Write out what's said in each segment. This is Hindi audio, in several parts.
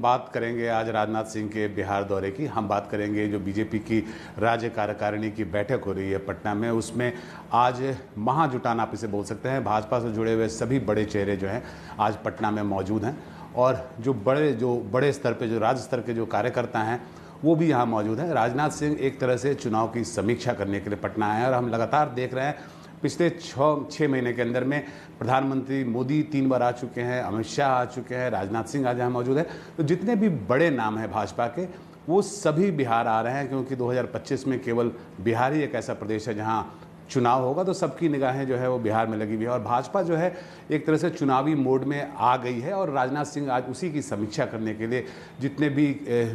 बात करेंगे आज राजनाथ सिंह के बिहार दौरे की। हम बात करेंगे जो बीजेपी की राज्य कार्यकारिणी की बैठक हो रही है पटना में, उसमें आज महाजुटान आप इसे बोल सकते हैं। भाजपा से जुड़े हुए सभी बड़े चेहरे जो हैं आज पटना में मौजूद हैं और जो बड़े स्तर पे जो राज्य स्तर के जो कार्यकर्ता हैं वो भी यहाँ मौजूद हैं। राजनाथ सिंह एक तरह से चुनाव की समीक्षा करने के लिए पटना आए हैं और हम लगातार देख रहे हैं पिछले 6 महीने के अंदर में प्रधानमंत्री मोदी 3 बार आ चुके हैं, अमित शाह आ चुके हैं, राजनाथ सिंह आज यहाँ मौजूद है। तो जितने भी बड़े नाम हैं भाजपा के वो सभी बिहार आ रहे हैं, क्योंकि 2025 में केवल बिहार ही एक ऐसा प्रदेश है जहाँ चुनाव होगा, तो सबकी निगाहें जो है वो बिहार में लगी हुई है और भाजपा जो है एक तरह से चुनावी मोड में आ गई है। और राजनाथ सिंह आज उसी की समीक्षा करने के लिए जितने भी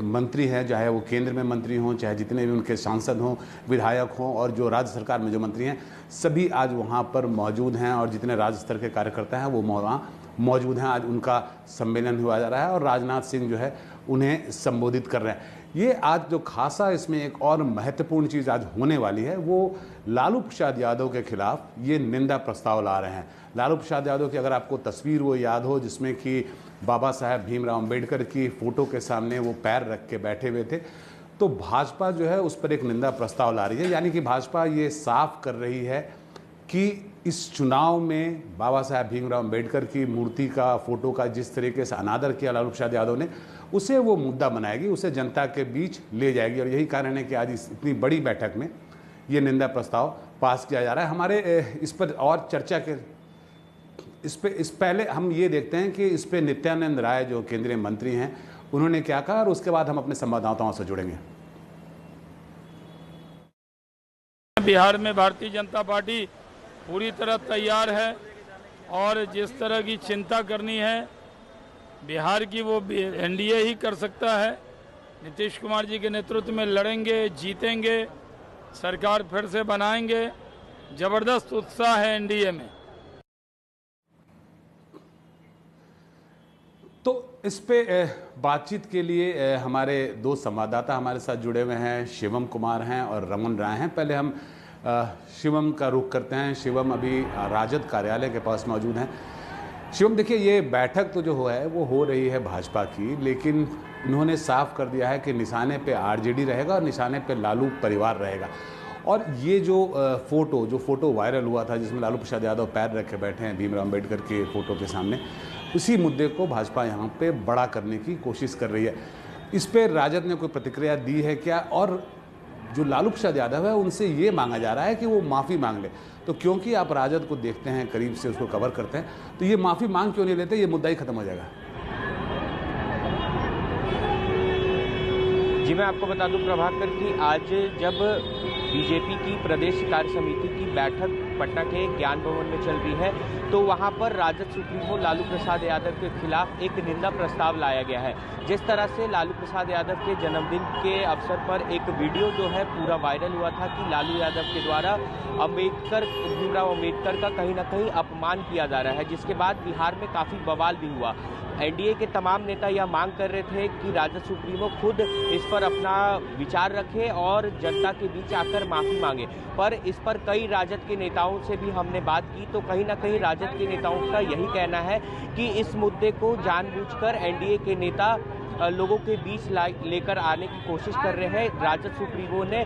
मंत्री हैं, चाहे वो केंद्र में मंत्री हों, चाहे जितने भी उनके सांसद हों, विधायक हों और जो राज्य सरकार में जो मंत्री हैं, सभी आज वहाँ पर मौजूद हैं और जितने राज्य स्तर के कार्यकर्ता हैं वो वहाँ मौजूद हैं। आज उनका सम्मेलन हुआ जा रहा है और राजनाथ सिंह जो है उन्हें संबोधित कर रहे हैं। ये आज जो खासा इसमें एक और महत्वपूर्ण चीज़ आज होने वाली है वो लालू प्रसाद यादव के खिलाफ ये निंदा प्रस्ताव ला रहे हैं। लालू प्रसाद यादव की अगर आपको तस्वीर वो याद हो जिसमें कि बाबा साहब भीमराव अंबेडकर की फ़ोटो के सामने वो पैर रख के बैठे हुए थे, तो भाजपा जो है उस पर एक निंदा प्रस्ताव ला रही है। यानी कि भाजपा ये साफ कर रही है कि इस चुनाव में बाबा साहब भीमराव अंबेडकर की मूर्ति का, फोटो का जिस तरीके से अनादर किया लालू प्रसाद यादव ने, उसे वो मुद्दा बनाएगी, उसे जनता के बीच ले जाएगी। और यही कारण है कि आज इतनी बड़ी बैठक में ये निंदा प्रस्ताव पास किया जा रहा है। हमारे इस पर और चर्चा के इस पहले हम ये देखते हैं कि इस पर नित्यानंद राय जो केंद्रीय मंत्री हैं उन्होंने क्या कहा और उसके बाद हम अपने संवाददाताओं से जुड़ेंगे। बिहार में भारतीय जनता पार्टी पूरी तरह तैयार है और जिस तरह की चिंता करनी है बिहार की वो एनडीए ही कर सकता है। नीतीश कुमार जी के नेतृत्व में लड़ेंगे, जीतेंगे, सरकार फिर से बनाएंगे। जबरदस्त उत्साह है एनडीए में। तो इस पे बातचीत के लिए हमारे 2 संवाददाता हमारे साथ जुड़े हुए हैं, शिवम कुमार हैं और रमन राय हैं। पहले हम शिवम का रुख करते हैं। शिवम अभी राजद कार्यालय के पास मौजूद हैं। शिवम, देखिए ये बैठक तो जो है वो हो रही है भाजपा की, लेकिन इन्होंने साफ कर दिया है कि निशाने पे आरजेडी रहेगा और निशाने पे लालू परिवार रहेगा। और ये जो फोटो वायरल हुआ था जिसमें लालू प्रसाद यादव पैर रख के बैठे हैं भीमराव अंबेडकर के फोटो के सामने, उसी मुद्दे को भाजपा यहाँ पे बड़ा करने की कोशिश कर रही है। इस पर राजद ने कोई प्रतिक्रिया दी है क्या? और जो लालू प्रसाद यादव है उनसे ये मांगा जा रहा है कि वो माफ़ी मांग ले, तो क्योंकि आप राजद को देखते हैं, करीब से उसको कवर करते हैं, तो ये माफ़ी मांग क्यों नहीं लेते? ये मुद्दा ही खत्म हो जाएगा। जी मैं आपको बता दूं प्रभाकर कि आज जब बीजेपी की प्रदेश कार्य समिति की बैठक पटना के ज्ञान भवन में चल रही है तो वहां पर राजद सुप्रीमो लालू प्रसाद यादव के खिलाफ एक निंदा प्रस्ताव लाया गया है। जिस तरह से लालू प्रसाद यादव के जन्मदिन के अवसर पर एक वीडियो जो है पूरा वायरल हुआ था कि लालू यादव के द्वारा भीमराव अंबेडकर का कहीं ना कहीं अपमान किया जा रहा है, जिसके बाद बिहार में काफ़ी बवाल भी हुआ। एनडीए के तमाम नेता यह मांग कर रहे थे कि राजद सुप्रीमो खुद इस पर अपना विचार रखे और जनता के बीच आकर माफ़ी मांगे, पर इस पर कई राजद के नेताओं से भी हमने बात की तो कहीं ना कहीं राजद के नेताओं का यही कहना है कि इस मुद्दे को जानबूझकर एनडीए के नेता लोगों के बीच लेकर आने की कोशिश कर रहे हैं। राजद सुप्रीमो ने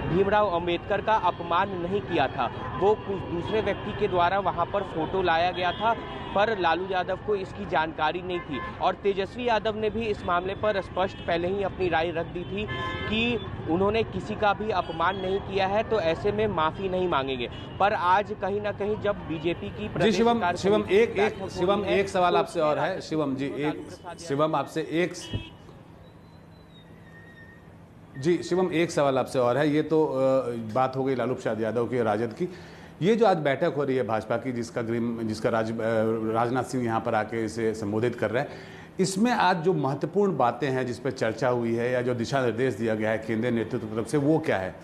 भीमराव अंबेडकर का अपमान नहीं किया था, वो कुछ दूसरे व्यक्ति के द्वारा वहां पर फोटो लाया गया था, पर लालू यादव को इसकी जानकारी नहीं थी। और तेजस्वी यादव ने भी इस मामले पर स्पष्ट पहले ही अपनी राय रख दी थी कि उन्होंने किसी का भी अपमान नहीं किया है, तो ऐसे में माफी नहीं मांगेंगे। पर आज कहीं ना कहीं जब बीजेपी की शिवम एक सवाल आपसे और है। शिवम जी शिवम एक सवाल आपसे और है। ये तो बात हो गई लालू प्रसाद यादव की, राजद की। ये जो आज बैठक हो रही है भाजपा की जिसका राजनाथ सिंह यहाँ पर आके इसे संबोधित कर रहे हैं, इसमें आज जो महत्वपूर्ण बातें हैं जिस पर चर्चा हुई है या जो दिशा निर्देश दिया गया है केंद्रीय नेतृत्व की तरफ से, वो क्या है?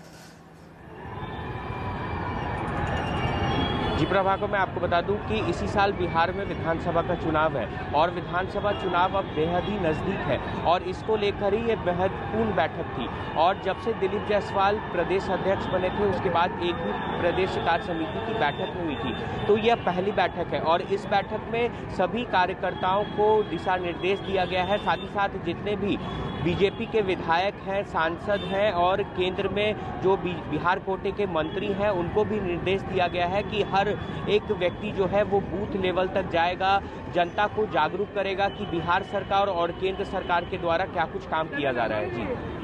जी प्रभा को मैं आपको बता दूं कि इसी साल बिहार में विधानसभा का चुनाव है और विधानसभा चुनाव अब बेहद ही नज़दीक है और इसको लेकर ही ये महत्वपूर्ण बैठक थी। और जब से दिलीप जायसवाल प्रदेश अध्यक्ष बने थे उसके बाद एक भी प्रदेश कार्य समिति की बैठक नहीं हुई थी, तो यह पहली बैठक है और इस बैठक में सभी कार्यकर्ताओं को दिशा निर्देश दिया गया है। साथ ही साथ जितने भी बीजेपी के विधायक हैं, सांसद हैं और केंद्र में जो बिहार कोटे के मंत्री हैं उनको भी निर्देश दिया गया है कि हर एक व्यक्ति जो है वो बूथ लेवल तक जाएगा, जनता को जागरूक करेगा कि बिहार सरकार और केंद्र सरकार के द्वारा क्या कुछ काम किया जा रहा है।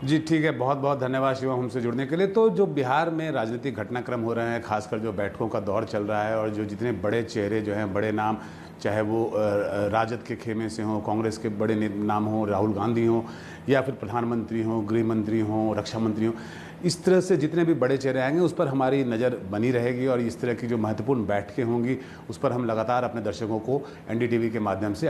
जी ठीक है, बहुत बहुत धन्यवाद शिवम हमसे जुड़ने के लिए। तो जो बिहार में राजनीतिक घटनाक्रम हो रहे हैं, खासकर जो बैठकों का दौर चल रहा है और जो जितने बड़े चेहरे जो हैं, बड़े नाम, चाहे वो राजद के खेमे से हों, कांग्रेस के बड़े नाम हों, राहुल गांधी हों या फिर प्रधानमंत्री हों, गृह मंत्री हों, रक्षा मंत्री हों, इस तरह से जितने भी बड़े चेहरे आएंगे उस पर हमारी नज़र बनी रहेगी और इस तरह की जो महत्वपूर्ण बैठकें होंगी उस पर हम लगातार अपने दर्शकों को एनडीटीवी के माध्यम से